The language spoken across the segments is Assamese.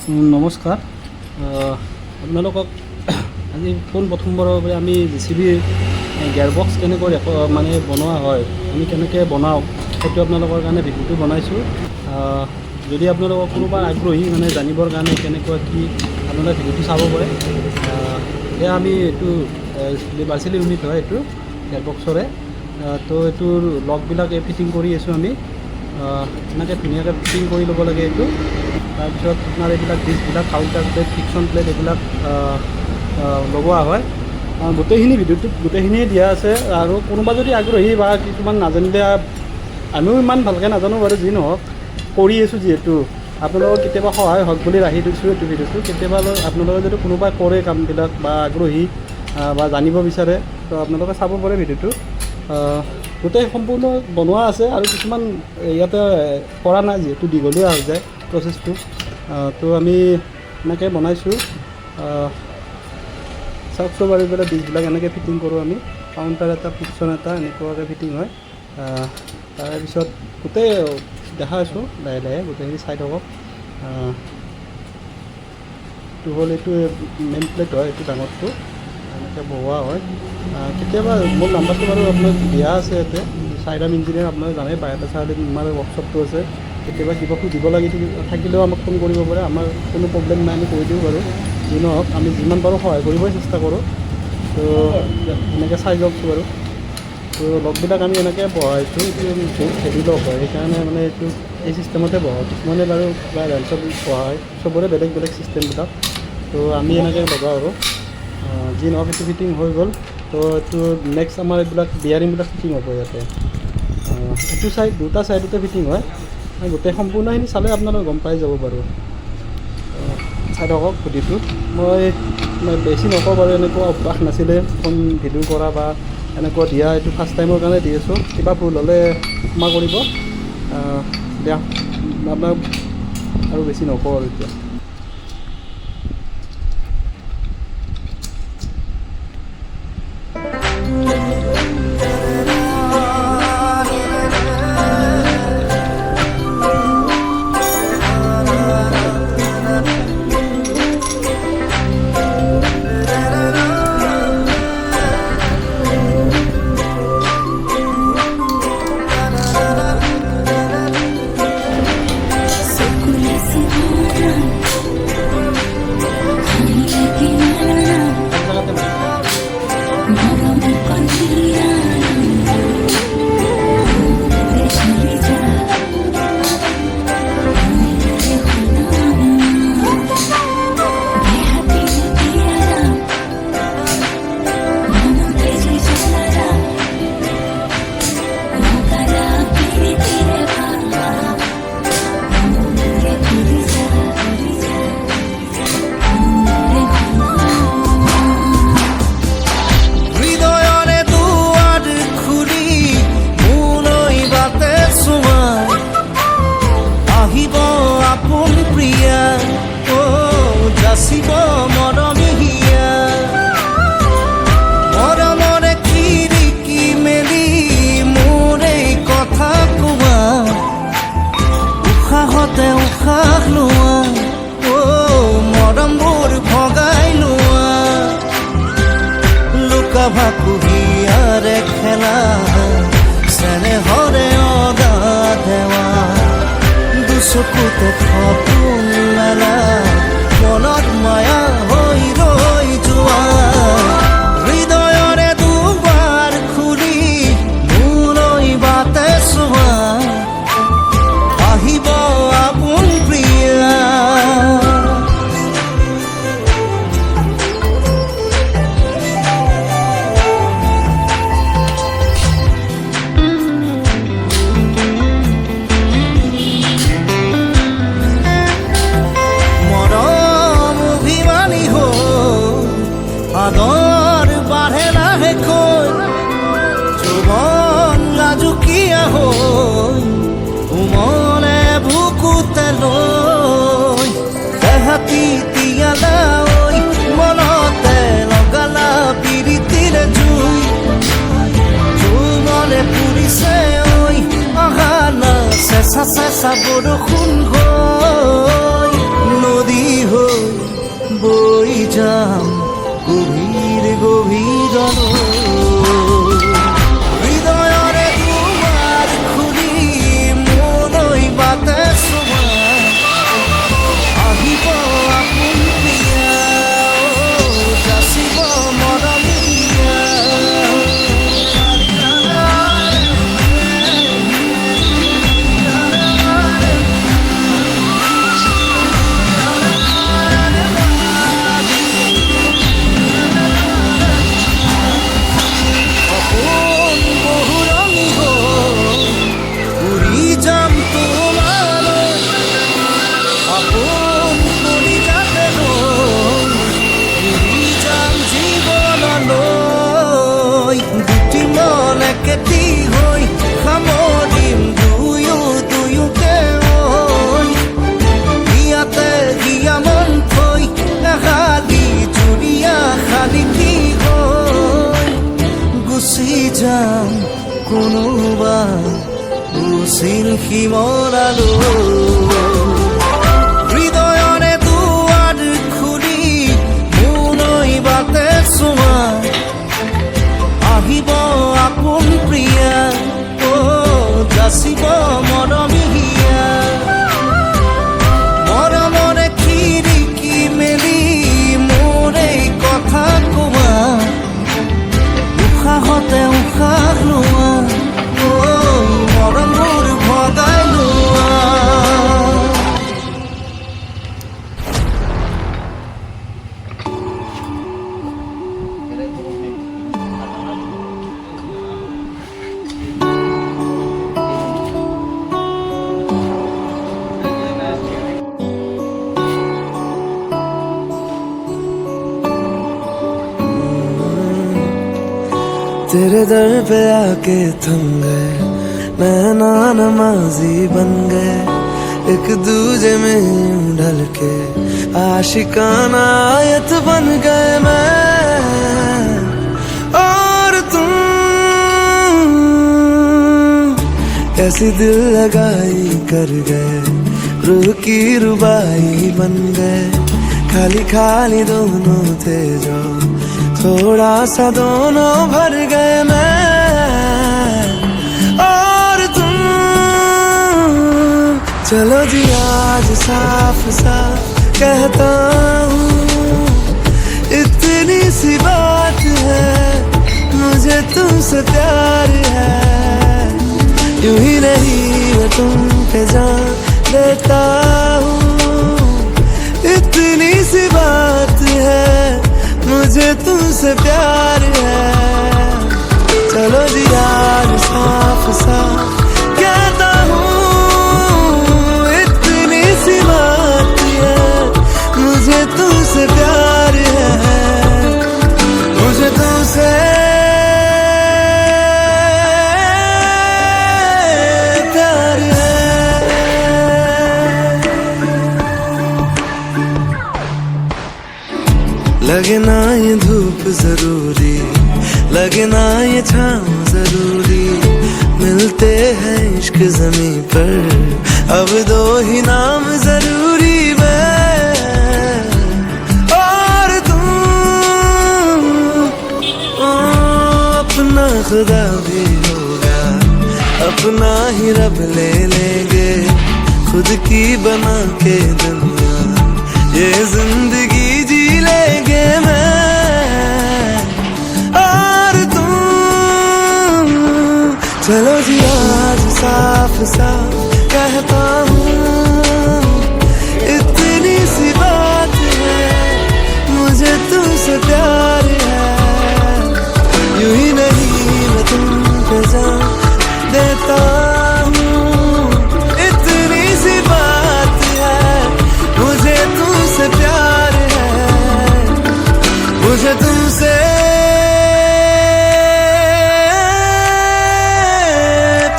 নমস্কাৰ আপোনালোকক আজি প্ৰথমবাৰৰ বাবে আমি JCB গিয়াৰবক্স কেনেকৈ মানে বনোৱা হয়, আমি কেনেকৈ বনাওঁ সেইটো আপোনালোকৰ কাৰণে ভিডিঅ'টো বনাইছোঁ। যদি আপোনালোকৰ কোনোবা আগ্ৰহী মানে জানিবৰ কাৰণে কেনেকুৱা কি আপোনালোকে ভিডিঅ'টো চাব পাৰে। এয়া আমি এইটো লিভাৰচেল ইউনিট হয়, এইটো গিয়াৰবক্সৰে। তো এইটোৰ লগবিলাক ফিটিং কৰি আছোঁ আমি। এনেকৈ ধুনীয়াকৈ ফিটিং কৰি ল'ব লাগে এইটো। তাৰপিছত আপোনাৰ এইবিলাক ডিছবিলাক কাউণ্টাৰ প্লেট, ফিকশ্যন প্লেট এইবিলাক লগোৱা হয়। গোটেইখিনি ভিডিঅ'টোত গোটেইখিনিয়ে দিয়া আছে। আৰু কোনোবা যদি আগ্ৰহী বা কিছুমান নাজানিলে, আমিও ইমান ভালকৈ নাজানো বাৰু, যি নহওক কৰি আছোঁ যিহেতু আপোনালোকক কেতিয়াবা সহায় হওক বুলি ৰাখি দিছোঁ এইটো ভিডিঅ'টো। কেতিয়াবা আপোনালোকে যদি কোনোবাই কৰে কামবিলাক বা আগ্ৰহী বা জানিব বিচাৰে তো আপোনালোকে চাব পাৰে ভিডিঅ'টো। গোটেই সম্পূৰ্ণ বনোৱা আছে আৰু কিছুমান ইয়াতে কৰা নাই যিহেতু দীঘলীয়া হৈ যায় প্ৰচেছটো। তো আমি এনেকৈ বনাইছোঁ। চাওকচোন বাৰু এইবিলাক ডিছবিলাক এনেকৈ ফিটিং কৰোঁ আমি। কাউণ্টাৰ এটা, ফিকশ্যন এটা এনেকুৱাকৈ ফিটিং হয়। তাৰপিছত গোটেই দেখাই আছোঁ লাহে লাহে, গোটেইখিনি চাই থাকক। এইটো হ'ল এইটো মেইন প্লেট হয়, এইটো ডাঙৰটো এনেকৈ বহোৱা হয়। কেতিয়াবা মোৰ নাম্বাৰটো বাৰু আপোনাক দিয়া আছে ইয়াতে। চাইৰাম ইঞ্জিনিয়াৰ আপোনালোকে জানে, বাইহাটা চাৰিআলিত আমাৰ ৱৰ্কশ্বপটো আছে। কেতিয়াবা কিবা সুধিব লাগি থাকিলেও আমাক ফোন কৰিব পাৰে, আমাৰ কোনো প্ৰব্লেম নাই, আমি কৰি দিওঁ বাৰু। যি নহওক আমি যিমান পাৰোঁ সহায় কৰিবই চেষ্টা কৰোঁ। তো এনেকৈ চাই যাওকচোন বাৰু। তো লগবিলাক আমি এনেকৈ বহাইছোঁ, এইটো বহুত হেভি লগ হয়, সেইকাৰণে মানে এইটো এই চিষ্টেমতে বহাওঁ। কিছুমানে বাৰু বা ৰেঞ্চত বহায়, চবৰে বেলেগ বেলেগ চিষ্টেমবিলাক। তো আমি এনেকৈ লগাওঁ আৰু যি নহওক এইটো ফিটিং হৈ গ'ল। তো এইটো নেক্সট আমাৰ এইবিলাক বিয়াৰিংবিলাক ফিটিং হ'ব ইয়াতে। এইটো চাইড দুটা চাইডতে ফিটিং হয়। গোটেই সম্পূৰ্ণখিনি চালে আপোনালোকে গম পাই যাব বাৰু। চাই থাকক ভিডিঅ'টো। মই বেছি নকওঁ বাৰু, এনেকুৱা অভ্যাস নাছিলে ফোন ভিডিঅ' কৰা বা এনেকুৱা দিয়া। এইটো ফাৰ্ষ্ট টাইমৰ কাৰণে দি আছোঁ। কিবা ভুল হ'লে ক্ষমা কৰিব। দিয়া আপোনাক আৰু বেছি নকওঁ আৰু এতিয়া। উশাহ লোৱা মৰমবোৰ ভগাই লোৱা, লুকা ভাকুহিয়াৰে খেলা, চেনেহৰে অগা দেৱা, দুচকুতে সপোন মেলা, মনত মায়া হৈ ৰৈ যোৱা। হৃদয়ৰে দুৱাৰ খুলি মোলৈ বাটে চোৱা, আহিব আপোন প্ৰিয়া। মৰম অভিমানী হৈ আদৰ বাঢ়ে লাহেকৈ, যৌৱন লাজুকীয়া হৈ উমলে বুকুতে লৈ, দেহাতী তিয়ালাই মনতে লগালা পিৰিতিৰে জুই, যৌৱনে পুৰিছে ঐ অহানা চেঁচা চেঁচা বৰষুণ হৈ, নদী কি মনালো হৃদয়নে দুৱাৰ খুলি মোলৈ বাটে চোৱা আহিব আপোন প্ৰিয়া অ যাচিব মৰমিয়া মৰমৰে খিৰিকি মেলি মোৰ এই কথা কোৱা উশাহতে উশাহ লোৱা ঐ মৰমৰ ভগাই লোৱা तेरे दर पे आके थम गए नैना नमाजी बन गए एक दूजे में यूं ढल के आशिकाना आयत बन गए मैं और तुम कैसी दिल लगाई कर गए रूह की रुबाई बन गए खाली खाली दोनों थे जो थोड़ा सा दोनों भर गए मैं और तुम चलो जी आज साफ साफ कहता हूँ इतनी सी बात है मुझे तुमसे प्यार है यूं ही नहीं मैं तुम पे जान देता हूँ इतनी सी बात है मुझे तुमसे प्यार है चलो जी यार साफ साफ कहता हूँ इतनी सी बात है मुझे तुमसे प्यार है मुझे तुमसे प्यार है लगे ना ये धूप जरूरी लगे ना ये छाँव जरूरी मिलते हैं इश्क ज़मीं पर अब दो ही नाम जरूरी मैं और तुम अपना खुदा भी होगा अपना ही रब ले लेंगे खुद की बना के दुनिया ये जिंदगी जी लेंगे मैं और तुम चलो जी आज साफ साफ कहता हूँ इतनी सी बात है मुझे तुमसे प्यार है यूं ही नहीं मैं तुम पे जान देता हूँ इतनी सी बात है मुझे तुमसे प्यार है मुझे तुमसे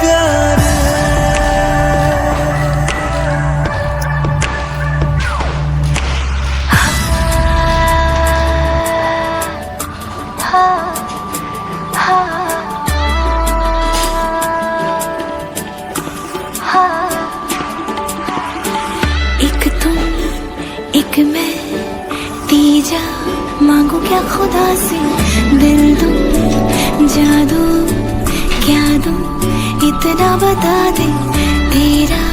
प्यार है एक तुम एक मैं तीजा मांगू क्या खुदा से दिल दूं जादू क्या दूं इतना बता दे तेरा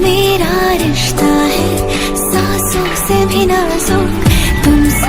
मेरा रिश्ता है सांसों से भी नाजुक तुमसे